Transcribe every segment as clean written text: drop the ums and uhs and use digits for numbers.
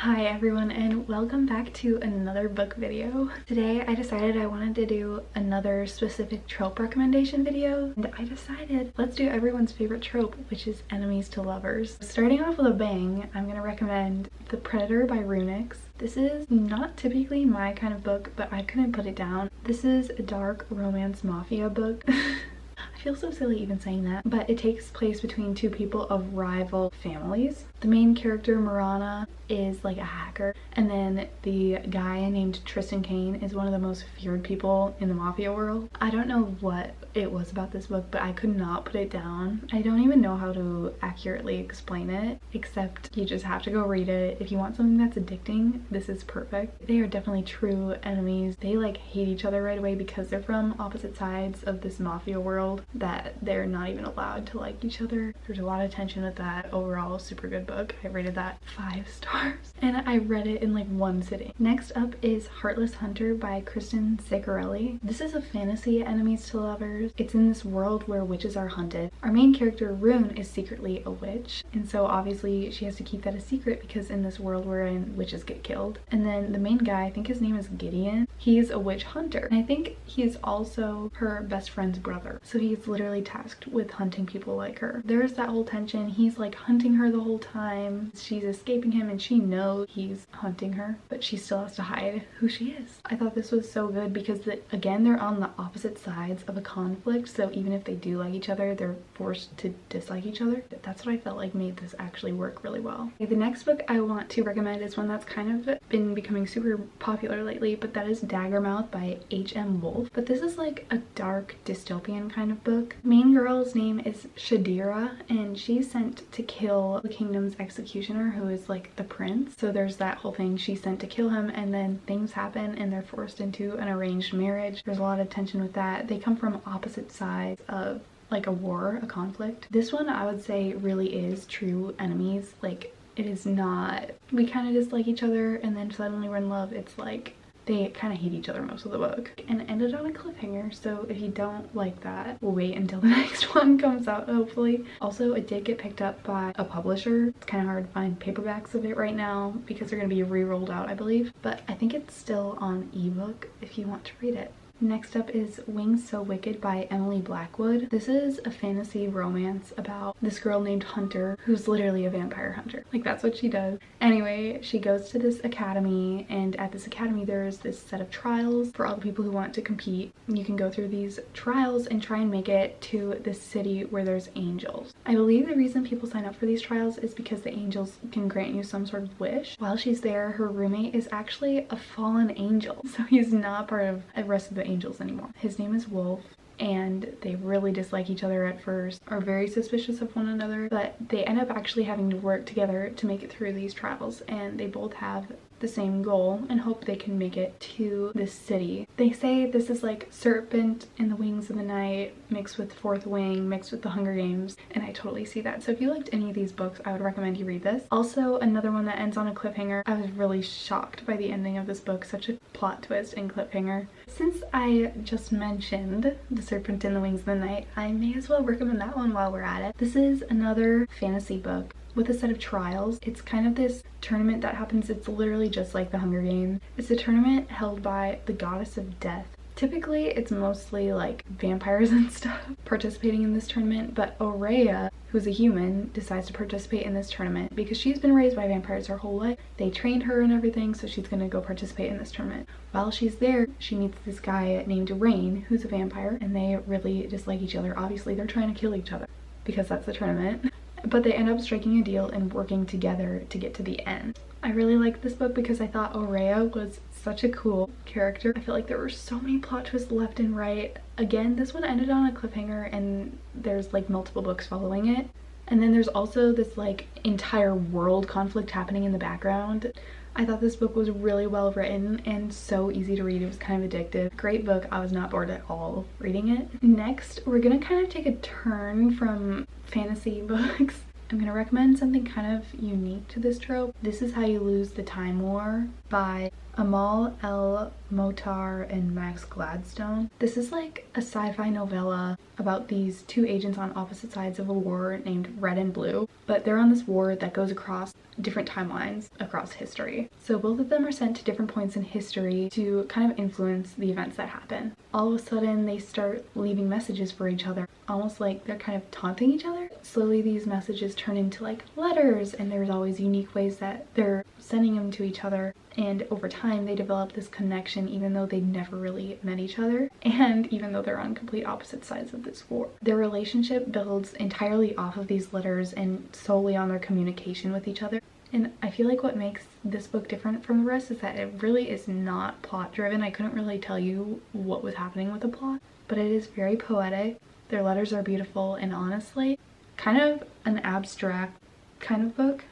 Hi everyone and welcome back to another book video. Today I decided I wanted to do another specific trope recommendation video, and I decided let's do everyone's favorite trope, which is enemies to lovers. Starting off with a bang, I'm going to recommend The Predator by RuNyx. This is not typically my kind of book, but I couldn't put it down. This is a dark romance mafia book. I feel so silly even saying that, but it takes place between two people of rival families. The main character, Marana, is like a hacker, and then the guy named Tristan Kane is one of the most feared people in the mafia world. I don't know what it was about this book, but I could not put it down. I don't even know how to accurately explain it, except you just have to go read it. If you want something that's addicting, this is perfect. They are definitely true enemies. They like hate each other right away because they're from opposite sides of this mafia world that they're not even allowed to like each other. There's a lot of tension with that. Overall, super good book. I rated that 5 stars and I read it in like one sitting. Next up is Heartless Hunter by Kristen Ciccarelli. This is a fantasy enemies to lovers. It's in this world where witches are hunted. Our main character, Rune, is secretly a witch, and so obviously she has to keep that a secret because in this world we're in, witches get killed. And then the main guy, I think his name is Gideon, he's a witch hunter, and I think he's also her best friend's brother, so he's literally tasked with hunting people like her. There's that whole tension. He's like hunting her the whole time. She's escaping him and she knows he's hunting her, but she still has to hide who she is. I thought this was so good because again, they're on the opposite sides of a conflict, so even if they do like each other, they're forced to dislike each other. That's what I felt like made this actually work really well. Okay, the next book I want to recommend is one that's kind of been becoming super popular lately, but that is Daggermouth by H.M. Wolfe. But this is like a dark dystopian kind of book. Main girl's name is Shatter, and she's sent to kill the kingdom's executioner, who is like the prince. So there's that whole thing. She's sent to kill him, and then things happen and they're forced into an arranged marriage. There's a lot of tension with that. They come from opposite sides of like a war, a conflict. This one I would say really is true enemies. Like, it is not, we kind of dislike each other and then suddenly we're in love. It's like they kind of hate each other most of the book, and it ended on a cliffhanger, so if you don't like that, we'll wait until the next one comes out, hopefully. Also, it did get picked up by a publisher. It's kind of hard to find paperbacks of it right now because they're going to be re-rolled out, I believe, but I think it's still on ebook if you want to read it. Next up is Wings So Wicked by Emily Blackwood. This is a fantasy romance about this girl named Hunter who's literally a vampire hunter. Like, that's what she does. Anyway, she goes to this academy, and at this academy there's this set of trials for all the people who want to compete. You can go through these trials and try and make it to this city where there's angels. I believe the reason people sign up for these trials is because the angels can grant you some sort of wish. While she's there, her roommate is actually a fallen angel, so he's not part of the rest of the angels anymore. His name is Wolfe, and they really dislike each other at first, are very suspicious of one another, but they end up actually having to work together to make it through these trials, and they both have the same goal and hope they can make it to this city. They say this is like Serpent in the Wings of the Night mixed with Fourth Wing mixed with the Hunger Games, and I totally see that. So if you liked any of these books, I would recommend you read this. Also, another one that ends on a cliffhanger. I was really shocked by the ending of this book. Such a plot twist and cliffhanger. Since I just mentioned The Serpent in the Wings of the Night, I may as well recommend that one while we're at it. This is another fantasy book with a set of trials. It's kind of this tournament that happens. It's literally just like the Hunger Games. It's a tournament held by the goddess of death. Typically it's mostly like vampires and stuff participating in this tournament, but Aurea, who's a human, decides to participate in this tournament because she's been raised by vampires her whole life. They trained her and everything, so she's gonna go participate in this tournament. While she's there, she meets this guy named Rain, who's a vampire, and they really dislike each other. Obviously they're trying to kill each other because that's the tournament. But they end up striking a deal and working together to get to the end. I really liked this book because I thought Aurea was such a cool character. I feel like there were so many plot twists left and right. Again, this one ended on a cliffhanger, and there's like multiple books following it. And then there's also this like entire world conflict happening in the background. I thought this book was really well written and so easy to read. It was kind of addictive. Great book. I was not bored at all reading it. Next, we're gonna kind of take a turn from fantasy books I'm gonna recommend something kind of unique to this trope. This Is How You Lose the Time War by Amal, El-Mohtar, and Max Gladstone. This is like a sci-fi novella about these two agents on opposite sides of a war named Red and Blue, but they're on this war that goes across different timelines across history. So both of them are sent to different points in history to kind of influence the events that happen. All of a sudden they start leaving messages for each other, almost like they're kind of taunting each other. Slowly these messages turn into like letters, and there's always unique ways that they're sending them to each other. And over time they develop this connection even though they never really met each other, and even though they're on complete opposite sides of this war. Their relationship builds entirely off of these letters and solely on their communication with each other. And I feel like what makes this book different from the rest is that it really is not plot driven. I couldn't really tell you what was happening with the plot, but it is very poetic. Their letters are beautiful, and honestly, kind of an abstract kind of book.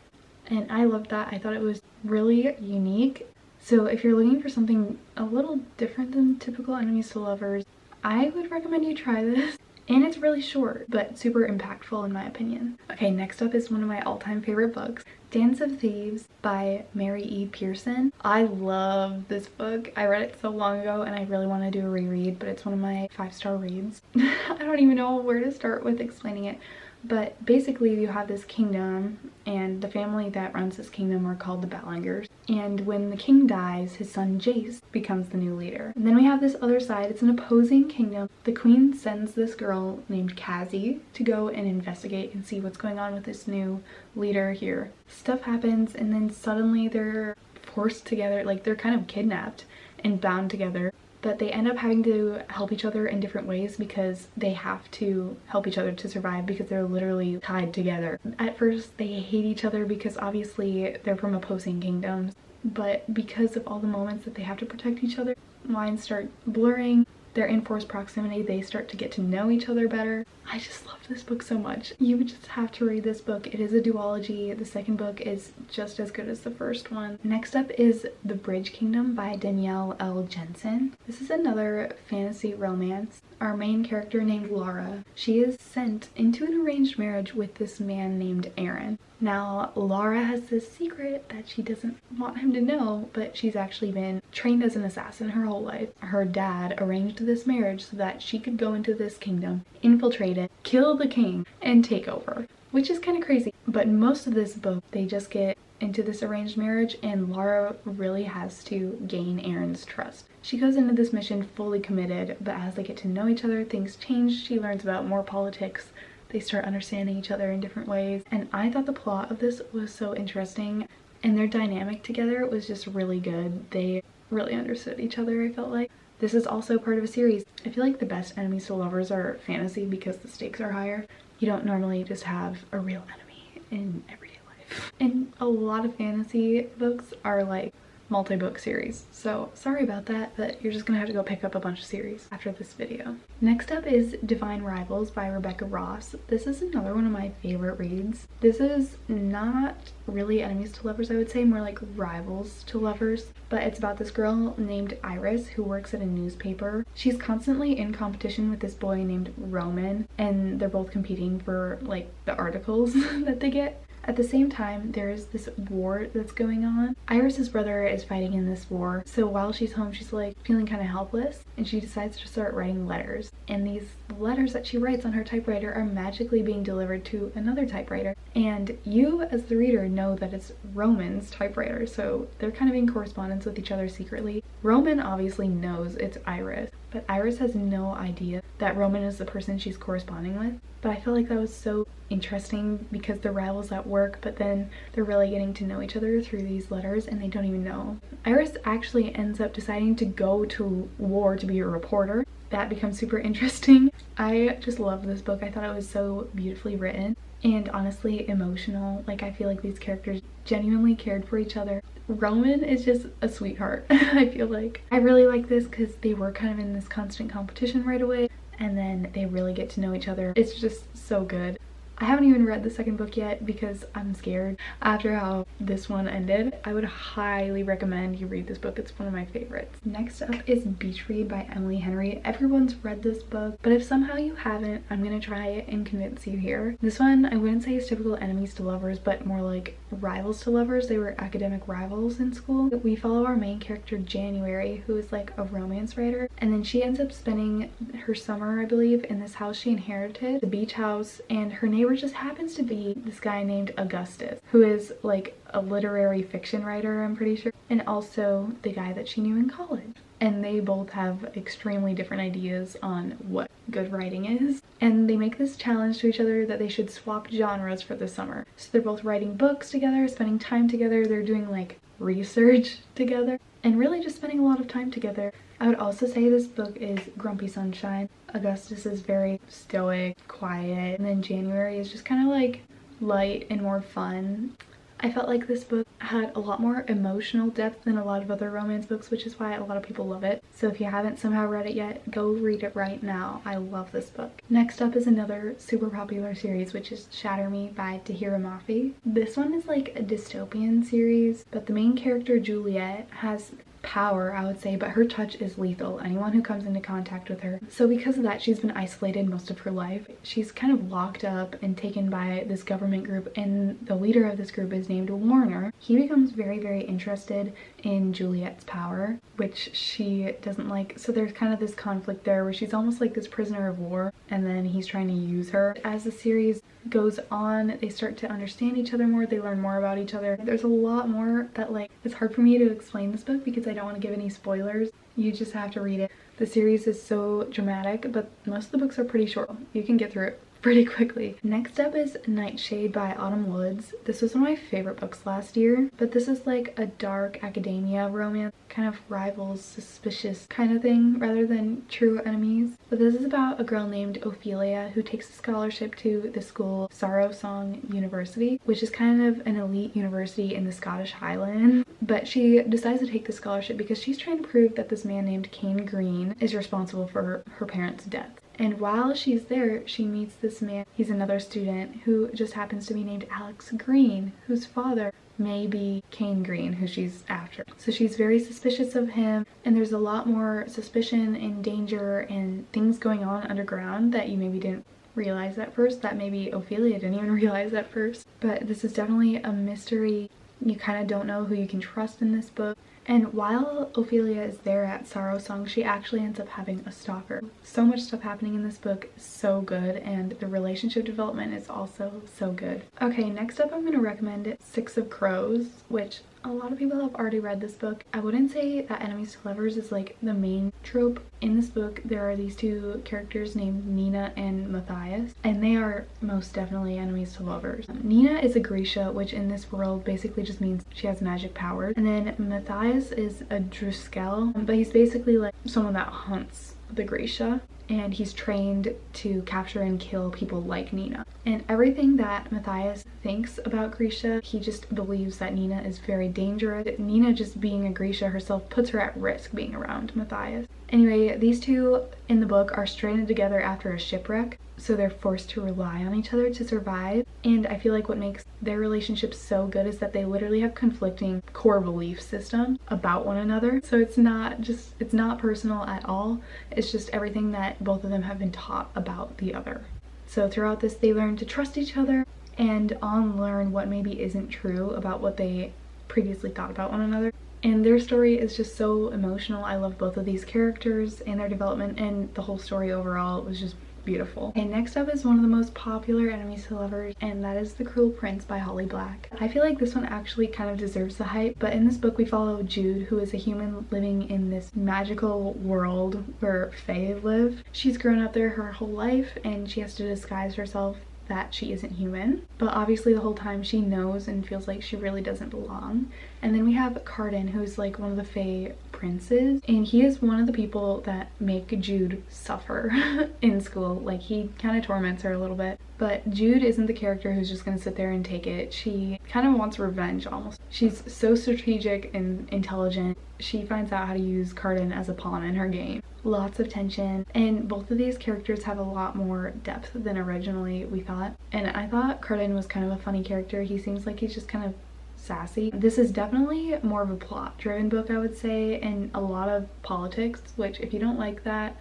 And I loved that. I thought it was really unique. So if you're looking for something a little different than typical enemies to lovers, I would recommend you try this. And it's really short, but super impactful in my opinion. Okay, next up is one of my all-time favorite books, Dance of Thieves by Mary E. Pearson. I love this book. I read it so long ago and I really want to do a reread, but it's one of my 5-star reads. I don't even know where to start with explaining it. But basically you have this kingdom, and the family that runs this kingdom are called the Ballingers. And when the king dies, his son Jace becomes the new leader. And then we have this other side, it's an opposing kingdom. The queen sends this girl named Cassie to go and investigate and see what's going on with this new leader here. Stuff happens, and then suddenly they're forced together, like they're kind of kidnapped and bound together. But they end up having to help each other in different ways because they have to help each other to survive, because they're literally tied together. At first they hate each other because obviously they're from opposing kingdoms, but because of all the moments that they have to protect each other, lines start blurring. They're in forced proximity, they start to get to know each other better. I just love this book so much. You would just have to read this book. It is a duology. The second book is just as good as the first one. Next up is The Bridge Kingdom by Danielle L. Jensen. This is another fantasy romance. Our main character named Laura, she is sent into an arranged marriage with this man named Aaron. Now, Laura has this secret that she doesn't want him to know, but she's actually been trained as an assassin her whole life. Her dad arranged this marriage so that she could go into this kingdom, infiltrate it, kill the king, and take over, which is kind of crazy. But most of this book, they just get into this arranged marriage, and Laura really has to gain Aaron's trust. She goes into this mission fully committed, but as they get to know each other, things change. She learns about more politics. They start understanding each other in different ways, and I thought the plot of this was so interesting, and their dynamic together was just really good. They really understood each other, I felt like. This is also part of a series. I feel like the best enemies to lovers are fantasy because the stakes are higher. You don't normally just have a real enemy in everyday life. And a lot of fantasy books are like multi-book series, so sorry about that, but you're just gonna have to go pick up a bunch of series after this video. Next up is Divine Rivals by Rebecca Ross. This is another one of my favorite reads. This is not really enemies to lovers, I would say, more like rivals to lovers, but it's about this girl named Iris who works at a newspaper. She's constantly in competition with this boy named Roman, and they're both competing for like the articles that they get. At the same time, there is this war that's going on. Iris's brother is fighting in this war, so while she's home, she's like feeling kind of helpless, and she decides to start writing letters. And these letters that she writes on her typewriter are magically being delivered to another typewriter. And you, as the reader, know that it's Roman's typewriter, so they're kind of in correspondence with each other secretly. Roman obviously knows it's Iris, but Iris has no idea that Roman is the person she's corresponding with. But I felt like that was so interesting because they're rivals at work, but then they're really getting to know each other through these letters, and they don't even know. Iris actually ends up deciding to go to war to be a reporter. That becomes super interesting. I just love this book. I thought it was so beautifully written and honestly emotional. Like, I feel like these characters genuinely cared for each other. Roman is just a sweetheart. I feel like I really like this because they were kind of in this constant competition right away, and then they really get to know each other. It's just so good. I haven't even read the second book yet because I'm scared after how this one ended. I would highly recommend you read this book. It's one of my favorites. Next up is Beach Read by Emily Henry. Everyone's read this book, but if somehow you haven't, I'm gonna try it and convince you here. This one, I wouldn't say is typical enemies to lovers, but more like rivals to lovers. They were academic rivals in school. We follow our main character, January, who is like a romance writer, and then she ends up spending her summer, I believe, in this house she inherited, the beach house, and her neighbor just happens to be this guy named Augustus, who is like a literary fiction writer, I'm pretty sure, and also the guy that she knew in college. And they both have extremely different ideas on what good writing is. And they make this challenge to each other that they should swap genres for the summer. So they're both writing books together, spending time together, they're doing like research together, and really just spending a lot of time together. I would also say this book is Grumpy Sunshine. Augustus is very stoic, quiet, and then January is just kind of like light and more fun. I felt like this book had a lot more emotional depth than a lot of other romance books, which is why a lot of people love it. So if you haven't somehow read it yet, go read it right now. I love this book. Next up is another super popular series, which is Shatter Me by Tahereh Mafi. This one is like a dystopian series, but the main character, Juliet, has power, I would say, but her touch is lethal. Anyone who comes into contact with her. So because of that, she's been isolated most of her life. She's kind of locked up and taken by this government group, and the leader of this group is named Warner. He becomes very, very interested in Juliet's power, which she doesn't like. So there's kind of this conflict there where she's almost like this prisoner of war, and then he's trying to use her. As the series goes on, they start to understand each other more, they learn more about each other. There's a lot more that, like, it's hard for me to explain this book because I don't want to give any spoilers. You just have to read it. The series is so dramatic, but most of the books are pretty short. You can get through it pretty quickly. Next up is Nightshade by Autumn Woods. This was one of my favorite books last year, but this is like a dark academia romance, kind of rivals, suspicious kind of thing rather than true enemies. But this is about a girl named Ophelia who takes a scholarship to the school Sorrow Song University, which is kind of an elite university in the Scottish Highlands. But she decides to take the scholarship because she's trying to prove that this man named Cain Green is responsible for her parents' death. And while she's there, she meets this man. He's another student who just happens to be named Alex Green, whose father may be Cain Green, who she's after. So she's very suspicious of him, and there's a lot more suspicion and danger and things going on underground that you maybe didn't realize at first, that maybe Ophelia didn't even realize at first. But this is definitely a mystery. You kind of don't know who you can trust in this book. And while Ophelia is there at Sorrow Song, she actually ends up having a stalker. So much stuff happening in this book, so good, and the relationship development is also so good. Okay, next up I'm going to recommend Six of Crows, which a lot of people have already read this book. I wouldn't say that enemies to lovers is like the main trope. In this book, there are these two characters named Nina and Matthias, and they are most definitely enemies to lovers. Nina is a Grisha, which in this world basically just means she has magic powers. And then Matthias is a Driscoll, but he's basically like someone that hunts the Grisha, and he's trained to capture and kill people like Nina. And everything that Matthias thinks about Grisha, he just believes that Nina is very dangerous. Nina, just being a Grisha herself, puts her at risk being around Matthias. Anyway, these two in the book are stranded together after a shipwreck, so they're forced to rely on each other to survive. And I feel like what makes their relationship so good is that they literally have conflicting core belief systems about one another. So it's not personal at all. It's just everything that both of them have been taught about the other. So throughout this, they learn to trust each other and unlearn what maybe isn't true about what they previously thought about one another. And their story is just so emotional. I love both of these characters and their development, and the whole story overall was just beautiful. And next up is one of the most popular enemies to lovers, and that is The Cruel Prince by Holly Black. I feel like this one actually kind of deserves the hype, but in this book we follow Jude, who is a human living in this magical world where fae live. She's grown up there her whole life, and she has to disguise herself that she isn't human, but obviously the whole time she knows and feels like she really doesn't belong. And then we have Carden, who's like one of the fae princes, and he is one of the people that make Jude suffer in school. Like, he kind of torments her a little bit. But Jude isn't the character who's just gonna sit there and take it. She kind of wants revenge almost. She's so strategic and intelligent. She finds out how to use Carden as a pawn in her game. Lots of tension, and both of these characters have a lot more depth than originally we thought. And I thought Carden was kind of a funny character. He seems like he's just kind of sassy. This is definitely more of a plot-driven book, I would say, and a lot of politics, which if you don't like that,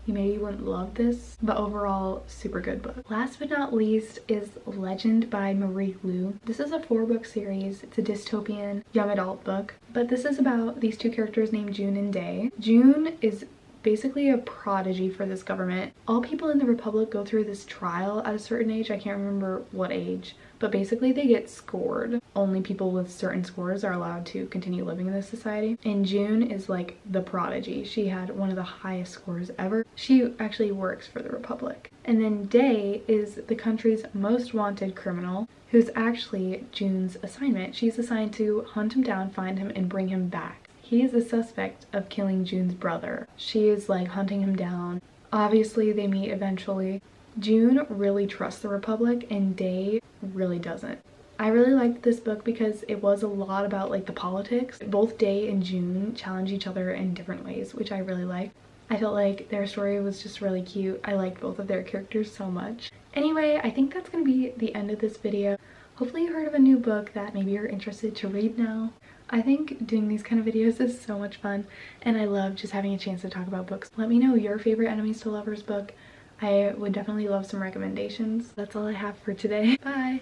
you maybe wouldn't love this, but overall, super good book. Last but not least is Legend by Marie Lu. This is a 4-book series. It's a dystopian young adult book, but this is about these two characters named June and Day. June is basically a prodigy for this government. All people in the Republic go through this trial at a certain age. I can't remember what age, but basically they get scored. Only people with certain scores are allowed to continue living in this society. And June is like the prodigy. She had one of the highest scores ever. She actually works for the Republic. And then Day is the country's most wanted criminal, who's actually June's assignment. She's assigned to hunt him down, find him, and bring him back. He is a suspect of killing June's brother. She is like hunting him down. Obviously they meet eventually. June really trusts the Republic and Day really doesn't. I really liked this book because it was a lot about like the politics. Both Day and June challenge each other in different ways, which I really liked. I felt like their story was just really cute. I liked both of their characters so much. Anyway, I think that's gonna be the end of this video. Hopefully you heard of a new book that maybe you're interested to read now. I think doing these kind of videos is so much fun, and I love just having a chance to talk about books. Let me know your favorite enemies to lovers book. I would definitely love some recommendations. That's all I have for today. Bye!